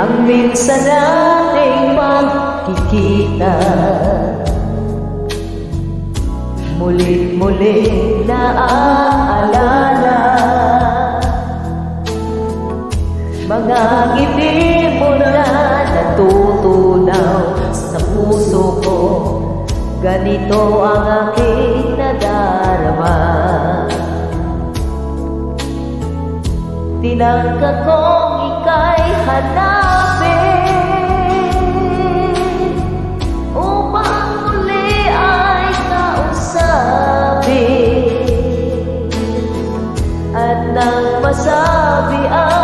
ang minsan nating magkikita. Mulit-mulit naaalala mga ngiti mo na natutunaw sa puso ko. Ganito ang aking nadarama. Tinangka kong ika'y hanapin upang muli ay kausapin, at nang masabi ay